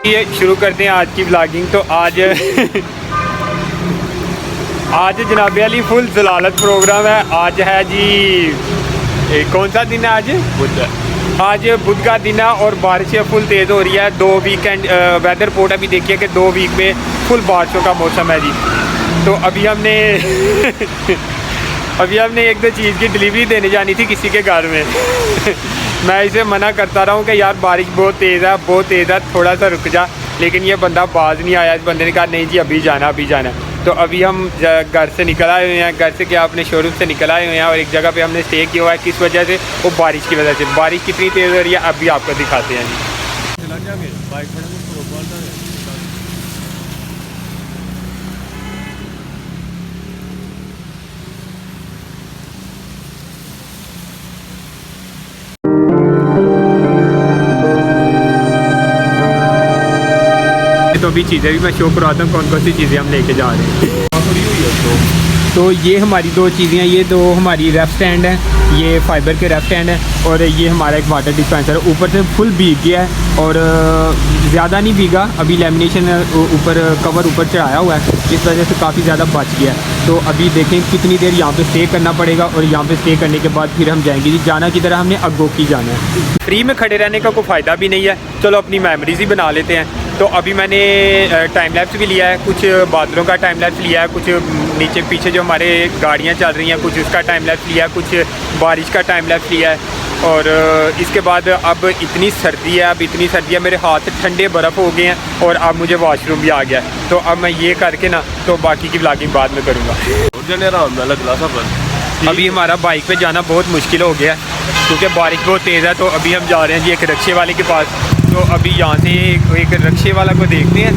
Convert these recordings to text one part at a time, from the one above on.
ये शुरू करते हैं आज की व्लॉगिंग। तो आज आज जनाब अली फुल जलालत प्रोग्राम है। आज है जी कौन सा दिन है? आज बुध। आज बुध का दिन है और बारिशें फुल तेज़ हो रही है। 2 वीकेंड वेदर रिपोर्ट अभी देखिए कि 2 वीक में फुल बारिशों का मौसम है जी। तो अभी हमने एक दो चीज़ की डिलीवरी देने जानी थी किसी के घर में। मैं इसे मना करता रहा हूँ कि यार बारिश बहुत तेज़ है, थोड़ा सा रुक जा, लेकिन ये बंदा बाज नहीं आया। इस बंदे ने कहा नहीं जी अभी जाना। तो अभी हम घर से निकल आए हुए हैं, घर से क्या अपने शोरूम से निकल आए हुए हैं और एक जगह पे हमने स्टे किया हुआ है। किस वजह से? वो बारिश की वजह से। बारिश कितनी तेज़ हो रही है अभी आपको दिखाते हैं जी। तो अभी चीज़ें भी मैं शो करवाता हूँ कौन कौन सी चीज़ें हम लेके जा रहे हैं। तो ये हमारी 2 चीज़ें हैं। ये 2 हमारी रेफ स्टैंड है, ये फाइबर के रेफ स्टैंड है और ये हमारा एक वाटर डिस्पेंसर है। ऊपर से फुल भीग गया है और ज़्यादा नहीं भीगा, अभी लेमिनेशन ऊपर कवर ऊपर चढ़ाया हुआ है, इस वजह से काफ़ी ज़्यादा बच गया है। तो अभी देखें कितनी देर यहाँ पे स्टे करना पड़ेगा और यहाँ पे स्टे करने के बाद फिर हम जाएंगे जी। जाना किधर है? हमने अगोकी जाना है। फ्री में खड़े रहने का कोई फ़ायदा भी नहीं है, चलो अपनी मेमोरीज ही बना लेते हैं। तो अभी मैंने टाइम लैप्स भी लिया है, कुछ बादलों का टाइम लैप्स लिया है, कुछ नीचे पीछे जो हमारे गाड़ियाँ चल रही हैं कुछ उसका टाइम लैप्स लिया है, कुछ बारिश का टाइम लैप्स लिया है। और इसके बाद अब इतनी सर्दी है, मेरे हाथ ठंडे बर्फ़ हो गए हैं और अब मुझे वॉशरूम भी आ गया है। तो अब मैं ये करके ना तो बाकी की व्लॉगिंग बाद में करूँगा। अभी हमारा बाइक पे जाना बहुत मुश्किल हो गया है क्योंकि बारिश बहुत तेज़ है। तो अभी हम जा रहे हैं जी एक रिक्शे वाले के पास। तो अभी यहाँ से एक रिक्शे वाला को देखते हैं,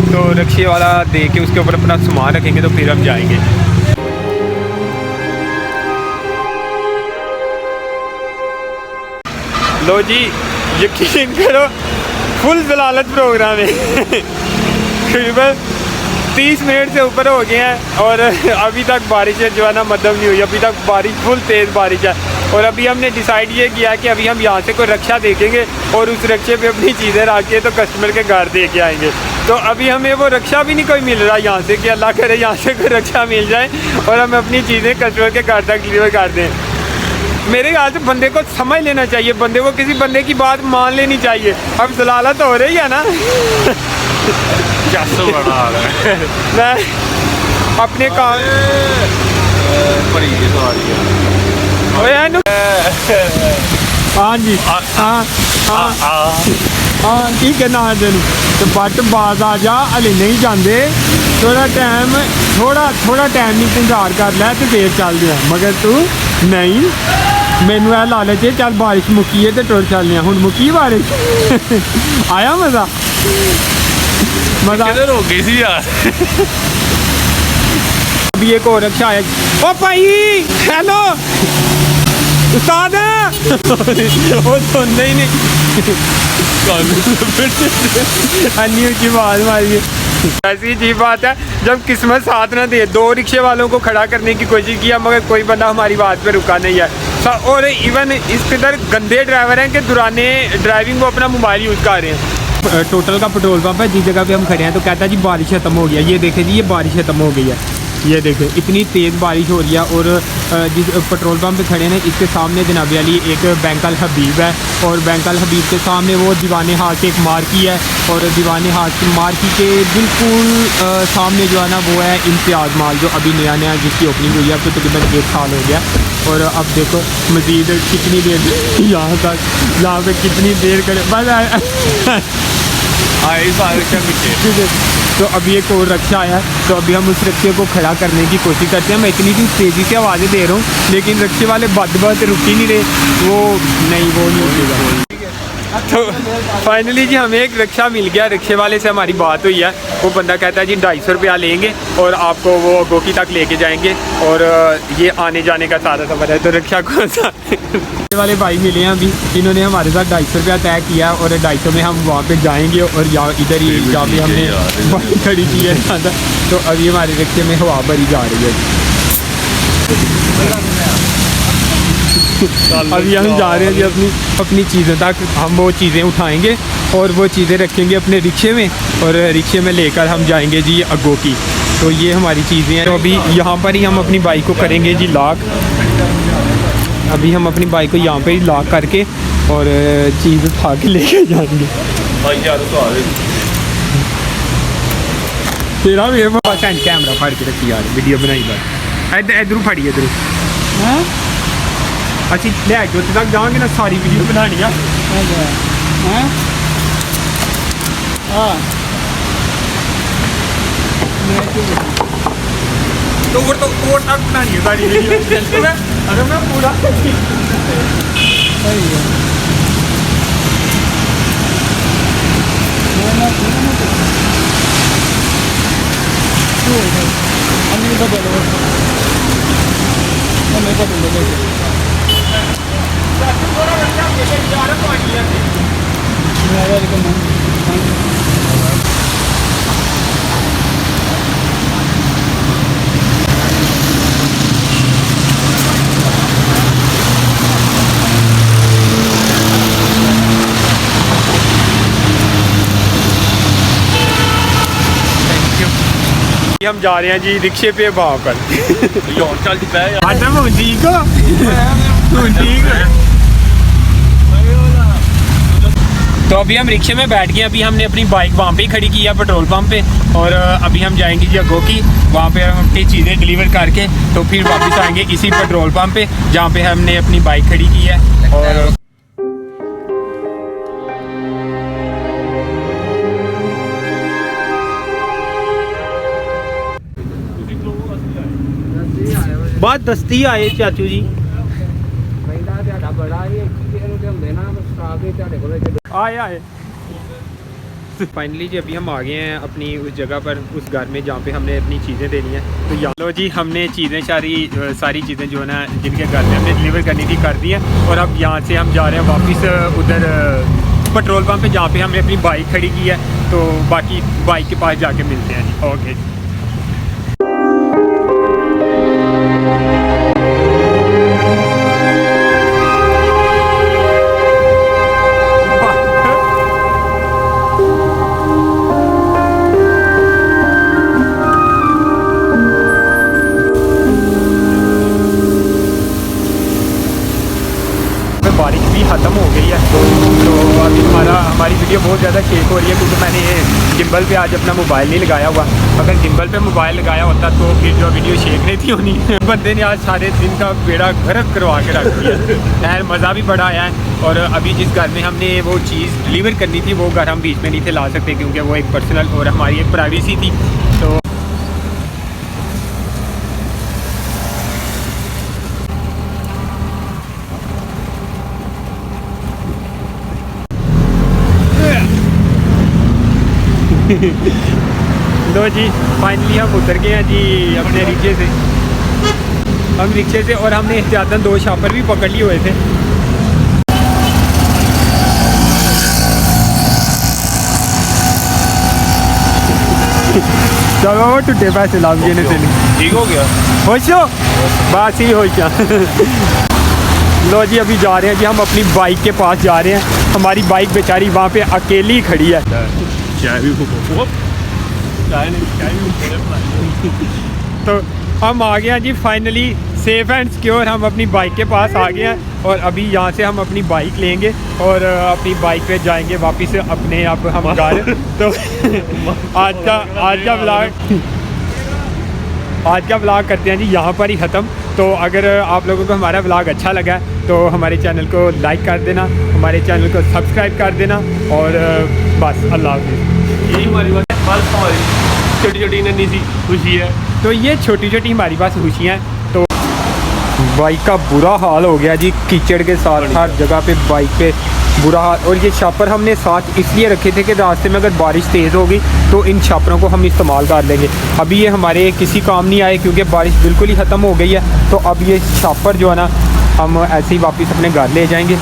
तो रिक्शे वाला देख के उसके ऊपर अपना सामान रखेंगे तो फिर हम जाएंगे। लो जी यकीन करो फुल जलालत प्रोग्राम है। करीबन 30 मिनट से ऊपर हो गए हैं और अभी तक बारिश जो है ना मध्यम नहीं हुई। अभी तक बारिश फुल तेज़ बारिश है और अभी हमने डिसाइड ये किया कि अभी हम यहाँ से कोई रक्षा देखेंगे और उस रक्षे पे अपनी चीज़ें रख के तो कस्टमर के घर दे के आएंगे। तो अभी हमें वो रक्षा भी नहीं कोई मिल रहा यहाँ से कि अल्लाह करे यहाँ से कोई रक्षा मिल जाए और हम अपनी चीज़ें कस्टमर के घर तक डिलीवर कर दें। मेरे ख्याल से बंदे को समझ लेना चाहिए, बंदे को किसी बंदे की बात मान लेनी चाहिए। अब जलालत हो रही है ना। मैं अपने काम हाँ जी हाँ ठीक है ना दिन तो बट बाज आ जा हले नहीं जाते। थोड़ा टाइम इंतजार कर लै तो फिर चल दिया, मगर तू नहीं मैनू है लालच है चल बारिश मुक्की है तो टुर चलने हूँ। मुक्की बारिश आया मज़ा हो गई थी यार। अभी एक और रक्षा आया। ओ भाई हेलो उस्ताद वो सुनते ही नहीं। अन्य की बात मारिए। ऐसी अजीब बात है जब किस्मत साथ ना दे। 2 रिक्शे वालों को खड़ा करने की कोशिश किया मगर कोई बंदा हमारी बात पे रुका नहीं है। और इवन इस कदर गंदे ड्राइवर हैं कि दुराने ड्राइविंग वो अपना मोबाइल यूज़ कर रहे हैं। टोटल का पेट्रोल पंप है जिस जगह पे हम खड़े हैं। तो कहता है जी बारिश खत्म हो गया। ये देखें जी ये बारिश खत्म हो गई है, ये देखें इतनी तेज़ बारिश हो रही है। और जिस पेट्रोल पंप पे खड़े हैं इसके सामने जनाब अली एक बैंक अल हबीब है और बैंक अल हबीब के सामने वो दीवाने हाथ एक मार्की है और दीवाने हाथ की मार्की के बिल्कुल सामने जो है ना वो है इम्तियाज़ माल जो अभी नया जिसकी ओपनिंग हुई है। अब तो तकरीबन 1 साल हो गया और अब देखो मज़ीद कितनी देर यहाँ पे कितनी देर करे बस तो अभी एक और रक्षा आया है। तो अभी हम उस रक्षे को खड़ा करने की कोशिश करते हैं। मैं इतनी तेज़ी से आवाज़ें दे रहा हूँ लेकिन रक्षे वाले बद रुक ही नहीं रहे। वो नहीं उठेगा। तो फाइनली जी हमें एक रिक्शा मिल गया। रिक्शे वाले से हमारी बात हुई है। वो बंदा कहता है जी 250 रुपया लेंगे और आपको वो गोकी तक लेके जाएंगे और ये आने जाने का सारा सफ़र है। तो रिक्शा को वाले भाई मिले हैं अभी, इन्होंने हमारे साथ 250 रुपया तय किया और 250 में हम वहाँ पे जाएंगे और यहाँ इधर ही जहाँ पे हमने बाइक खड़ी की है ज़्यादा। तो अभी हमारे रिक्शे में हवा भरी जा रही है। अभी हम जा रहे हैं जी अपनी चीज़ों तक। हम वो चीज़ें उठाएंगे और वो चीज़ें रखेंगे अपने रिक्शे में और रिक्शे में लेकर हम जाएंगे जी अगोकी। तो ये हमारी चीज़ें हैं। तो अभी यहाँ पर ही हम अपनी बाइक को करेंगे जी लॉक। अभी हम अपनी बाइक को यहाँ पर ही लॉक करके और चीज़ उठा के लेके जाएंगे। तेरा भी कैमरा फाड़ के रखी यार, वीडियो बनाई बार इधर फाड़ी इधर अच्छी ले जो तक जाओगे ना सारी वीडियो बनानी है। तो वो तक बनानी है सारी वीडियो। अरे मैं पूरा हम जा रहे हैं जी रिक्शे पे वहाँ पर। तो अभी हम रिक्शे में बैठ गए। अभी हमने अपनी बाइक वहाँ पे ही खड़ी की है पेट्रोल पंप पे और अभी हम जाएंगे जी अगोकी। वहाँ पे हम अपनी चीज़ें डिलीवर करके तो फिर वापस आएंगे इसी पेट्रोल पंप पे जहाँ पे हमने अपनी बाइक खड़ी की है। और बात दस्ती आए चाचू जी आए आए। फाइनली जी अभी हम आ गए हैं अपनी उस जगह पर, उस घर में जहाँ पे हमने अपनी चीज़ें देनी है। तो यहाँ लो जी हमने चीज़ें सारी चीज़ें जो है ना जिनके घर में हमने डिलीवर करनी थी कर दी हैं। और अब यहाँ से हम जा रहे हैं वापस उधर पेट्रोल पंप पे जहाँ पे हमने अपनी बाइक खड़ी की है। तो बाकी बाइक के पास जाके मिलते हैं जी। ओके बारिश भी ख़त्म हो गई है। तो अभी हमारी वीडियो बहुत ज़्यादा शेक हो रही है क्योंकि मैंने गिम्बल पे आज अपना मोबाइल नहीं लगाया हुआ। अगर गिम्बल पे मोबाइल लगाया होता तो फिर जो वीडियो शेक नहीं थी होनी। बंदे ने आज सारे दिन का बेड़ा गर्क करवा के रख दिया। खैर मज़ा भी बड़ा आया है। और अभी जिस घर में हमने वो चीज़ डिलीवर करनी थी वो घर हम बीच में नहीं थे ला सकते क्योंकि वो एक पर्सनल और हमारी एक प्राइवेसी थी। तो लो जी फाइनली हम उतर गए हैं जी अपने रिक्शे से। हम रिक्शे से और हमने एहतियातन 2 शॉपर भी पकड़ लिए हुए थे। चलो टूटे पैसे लाभ देने से ठीक हो गया खुश हो बस ही हो क्या। लो जी अभी जा रहे हैं जी हम अपनी बाइक के पास जा रहे हैं। हमारी बाइक बेचारी वहाँ पे अकेली खड़ी है। तो हम आ गए हैं जी फाइनली सेफ एंड सिक्योर। हम अपनी बाइक के पास आ गए हैं और अभी यहाँ से हम अपनी बाइक लेंगे और अपनी बाइक पे जाएंगे वापस अपने आप हम घर। तो आज का व्लॉग करते हैं जी यहाँ पर ही ख़त्म। तो अगर आप लोगों को हमारा व्लॉग अच्छा लगा तो हमारे चैनल को लाइक कर देना, हमारे चैनल को सब्सक्राइब कर देना और बस अल्लाह हाफ़िज़। यही हमारी बात छोटी छोटी नन्ही सी खुशी है। तो ये छोटी छोटी हमारी पास खुशियाँ हैं। तो बाइक का बुरा हाल हो गया जी कीचड़ के साथ, हर जगह पे बाइक पे बुरा हाल। और ये शापर हमने साथ इसलिए रखे थे कि रास्ते में अगर बारिश तेज़ होगी तो इन शापरों को हम इस्तेमाल कर लेंगे। अभी ये हमारे किसी काम नहीं आए क्योंकि बारिश बिल्कुल ही ख़त्म हो गई है। तो अब ये शापर जो है ना हम ऐसे ही वापस अपने घर ले जाएंगे।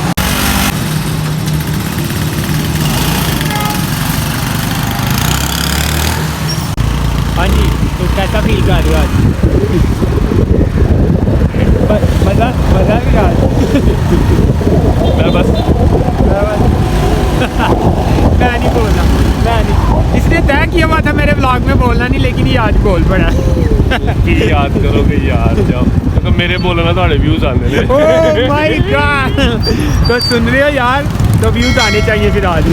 हाँ जी तो कैसा फील कर रहे हो आज? मज़ा भी आज मैं बस लेकिन ये आज बोल पड़ा की याद करोगे यार जब तो मेरे बोलना थोड़े व्यूज आने ने ओह माय गॉड तो सुन रहे हो यार तो व्यूज आने चाहिए फिर आज